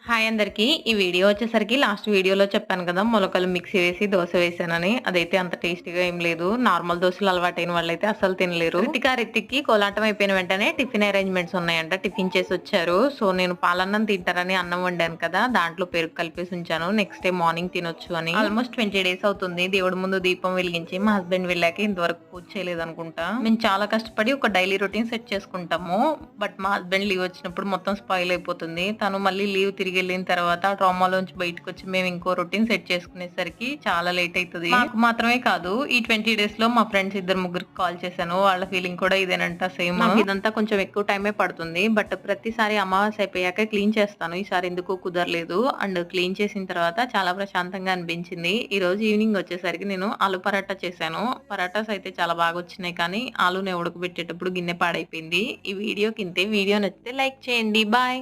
Hi అందరికి. ఈ video వచ్చేసరికి లాస్ట్ వీడియోలో చెప్పాను కదా! మొలకలు మిక్సీ వేసి దోస వేశానని. అదైతే అంత టేస్టీగా ఏం లేదు. నార్మల్ దోసలు అలవాటైన వాళ్ళైతే అస్సలు తినలేరు. రితిక్కి కోలాటం అయిపోయిన వెంటనే టిఫిన్ అరేంజ్‌మెంట్స్ ఉన్నాయంట. టిఫిన్ చేసొచ్చారు. సో, నేను పాలన్నం తింటారని అన్నం వండాను కదా! దాంట్లో పెరుగు కలిపేసి ఉంచాను. నెక్స్ట్ డే మార్నింగ్ తినొచ్చు అని. ఆల్మోస్ట్ 20 డేస్ అవుతుంది. దేవుడి ముందు దీపం వెలిగించి మా హస్బెండ్ వెళ్ళాక ఇంతవరకు పూజ చేయలేదనుకుంటా. మేము చాలా కష్టపడి ఒక డైలీ రొటీన్ సెట్ చేసుకుంటాము. బట్ మా హస్బెండ్ లీవ్ వచ్చినప్పుడు మొత్తం స్పాయిల్ అయిపోతుంది. తను మళ్ళీ లీవ్ తిరిగెళ్ళిన తర్వాత ఆ ట్రామాలోంచి బయటకొచ్చి మేము ఇంకో రొటీన్ సెట్ చేసుకునేసరికి చాలా లేట్ అయితది. మాకు మాత్రమే కాదు ఈ 20 డేస్‌లో మా ఫ్రెండ్స్ ఇద్దరు ముగ్గురికి కాల్ చేశాను. వాళ్ళ ఫీలింగ్ కూడా ఇదేనంట సేమ్. నాకు ఇదంతా కొంచెం ఎక్కువ టైమే పడుతుంది. బట్ ప్రతిసారి అమావాస్య అయిపోయాక క్లీన్ చేస్తాను. ఈసారి ఎందుకో కుదరలేదు. అండ్ క్లీన్ చేసిన తర్వాత చాలా ప్రశాంతంగా అనిపించింది. ఈరోజు ఈవినింగ్ వచ్చేసరికి నేను ఆలు పరాటా చేశాను. పరాటాస్ అయితే చాలా బాగొచ్చినాయి. కానీ ఆలుని ఉడకబెట్టేటప్పుడు గిన్నె పాడైపోయింది. ఈ వీడియోకి ఇంతే. వీడియో నచ్చితే లైక్ చేయండి. బాయ్.